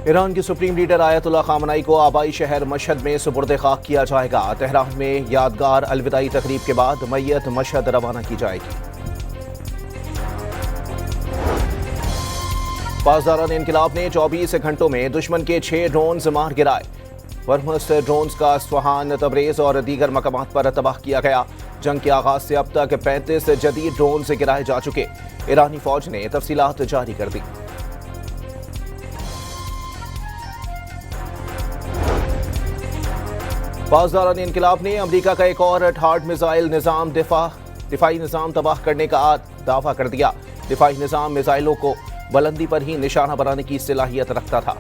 ایران کی supreme leader آیت اللہ خامنائی کو آبائی شہر مشہد میں سپرد خاک کیا جائے گا۔ تہران میں یادگار الوداعی تقریب کے بعد میت مشہد روانہ کی جائے گی۔ پاسداران انقلاب نے 24 گھنٹوں میں دشمن کے 6 ڈرونز مار گرائے۔ برہمس ڈرونز کا اصفہان، تبریز اور دیگر مقامات پر تباہ کیا گیا۔ جنگ کے آغاز سے اب تک 35 جدید ڈرونز گرائے جا چکے۔ ایرانی فوج نے تفصیلات جاری کر دی۔ پاسداران انقلاب نے امریکہ کا ایک اور ٹھارڈ میزائل نظام دفاعی نظام تباہ کرنے کا دعویٰ کر دیا۔ دفاعی نظام میزائلوں کو بلندی پر ہی نشانہ بنانے کی صلاحیت رکھتا تھا۔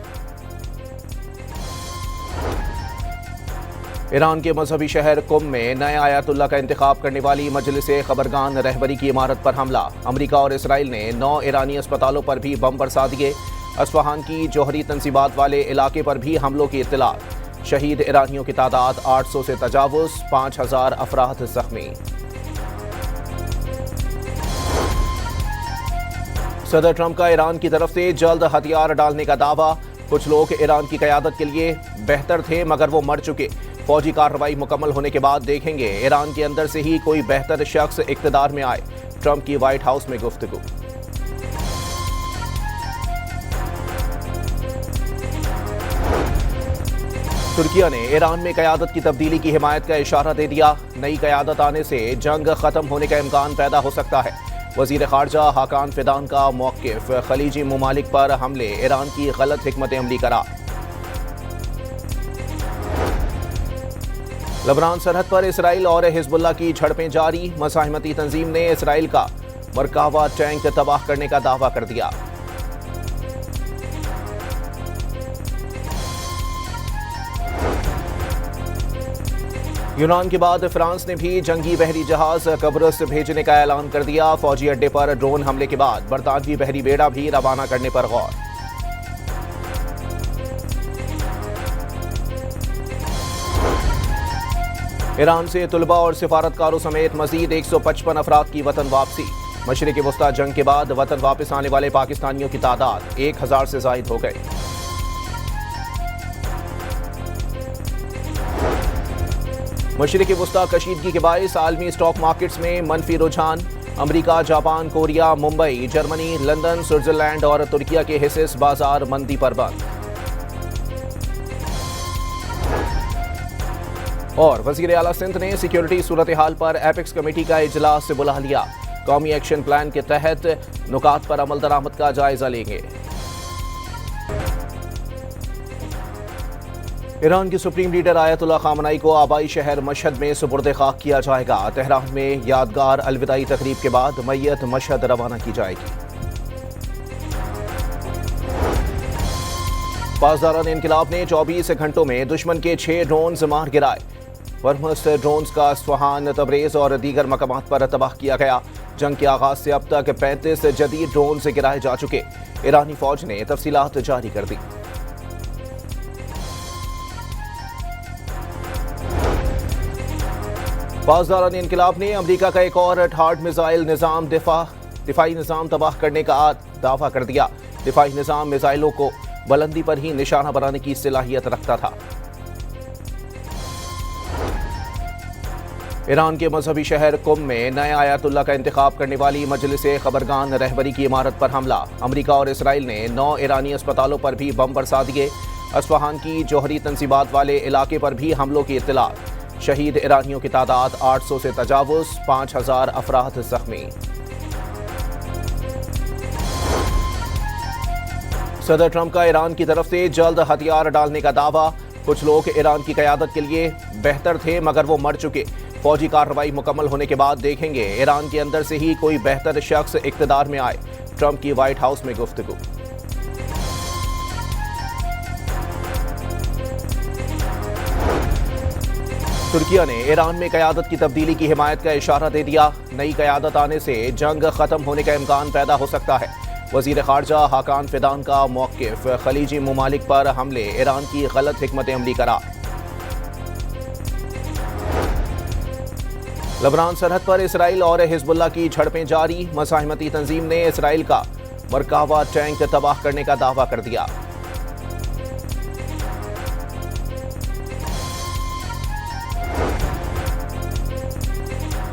ایران کے مذہبی شہر قم میں نئے آیت اللہ کا انتخاب کرنے والی مجلس خبرگان رہبری کی عمارت پر حملہ۔ امریکہ اور اسرائیل نے 9 ایرانی اسپتالوں پر بھی بم برسا دیے۔ اصفہان کی جوہری تنصیبات والے علاقے پر بھی حملوں کی اطلاع۔ شہید ایرانیوں کی تعداد 800 سے تجاوز، 5000 افراد زخمی۔ صدر ٹرمپ کا ایران کی طرف سے جلد ہتھیار ڈالنے کا دعویٰ۔ کچھ لوگ ایران کی قیادت کے لیے بہتر تھے مگر وہ مر چکے۔ فوجی کارروائی مکمل ہونے کے بعد دیکھیں گے ایران کے اندر سے ہی کوئی بہتر شخص اقتدار میں آئے۔ ٹرمپ کی وائٹ ہاؤس میں گفتگو۔ ترکیہ نے ایران میں قیادت کی تبدیلی کی حمایت کا اشارہ دے دیا۔ نئی قیادت آنے سے جنگ ختم ہونے کا امکان پیدا ہو سکتا ہے۔ وزیر خارجہ حاکان فیدان کا موقف، خلیجی ممالک پر حملے ایران کی غلط حکمت عملی قرار۔ لبنان سرحد پر اسرائیل اور حزب اللہ کی جھڑپیں جاری۔ مزاحمتی تنظیم نے اسرائیل کا مرکاوا ٹینک تباہ کرنے کا دعویٰ کر دیا۔ یونان کے بعد فرانس نے بھی جنگی بحری جہاز قبرص بھیجنے کا اعلان کر دیا۔ فوجی اڈے پر ڈرون حملے کے بعد برطانوی بحری بیڑا بھی روانہ کرنے پر غور۔ ایران سے طلباء اور سفارتکاروں سمیت مزید 155 افراد کی وطن واپسی۔ مشرق وسطی جنگ کے بعد وطن واپس آنے والے پاکستانیوں کی تعداد 1000 سے زائد ہو گئی۔ مشرق وسطی کشیدگی کے باعث عالمی اسٹاک مارکیٹس میں منفی رجحان۔ امریکہ، Japan, Korea, Mumbai, Germany, London, Switzerland اور ترکیہ کے حصص بازار مندی پر بند۔ اور وزیر اعلیٰ سندھ نے سیکیورٹی صورتحال پر ایپیکس کمیٹی کا اجلاس بلا لیا۔ قومی ایکشن پلان کے تحت نکات پر عمل درآمد کا جائزہ لیں گے۔ ایران کی سپریم لیڈر آیت اللہ خامنائی کو آبائی شہر مشہد میں سپرد خاک کیا جائے گا۔ تہران میں یادگار الوداعی تقریب کے بعد میت مشہد روانہ کی جائے گی۔ پاسداران انقلاب نے 24 گھنٹوں میں دشمن کے 6 ڈرونز مار گرائے۔ برہمس ڈرونز کا اصفہان، تبریز اور دیگر مقامات پر تباہ کیا گیا۔ جنگ کے آغاز سے اب تک 35 جدید ڈرونز گرائے جا چکے۔ ایرانی فوج نے تفصیلات جاری کر دی۔ پاسداران انقلاب نے امریکہ کا ایک اور ٹھارڈ میزائل دفاعی نظام تباہ کرنے کا دعویٰ کر دیا۔ دفاعی نظام میزائلوں کو بلندی پر ہی نشانہ بنانے کی صلاحیت رکھتا تھا۔ ایران کے مذہبی شہر قم میں نئے آیت اللہ کا انتخاب کرنے والی مجلس خبرگان رہبری کی عمارت پر حملہ۔ امریکہ اور اسرائیل نے 9 ایرانی اسپتالوں پر بھی بم برسا دیے۔ اصفہان کی جوہری تنصیبات والے علاقے پر بھی حملوں کی اطلاع۔ شہید ایرانیوں کی تعداد 800 سے تجاوز، 5000 افراد زخمی۔ صدر ٹرمپ کا ایران کی طرف سے جلد ہتھیار ڈالنے کا دعویٰ۔ کچھ لوگ ایران کی قیادت کے لیے بہتر تھے مگر وہ مر چکے۔ فوجی کارروائی مکمل ہونے کے بعد دیکھیں گے ایران کے اندر سے ہی کوئی بہتر شخص اقتدار میں آئے۔ ٹرمپ کی وائٹ ہاؤس میں گفتگو۔ ترکیہ نے ایران میں قیادت کی تبدیلی کی حمایت کا اشارہ دے دیا۔ نئی قیادت آنے سے جنگ ختم ہونے کا امکان پیدا ہو سکتا ہے۔ وزیر خارجہ حاکان فیدان کا موقف، خلیجی ممالک پر حملے ایران کی غلط حکمت عملی قرار۔ لبنان سرحد پر اسرائیل اور حزب اللہ کی جھڑپیں جاری۔ مزاحمتی تنظیم نے اسرائیل کا مرکاوا ٹینک تباہ کرنے کا دعویٰ کر دیا۔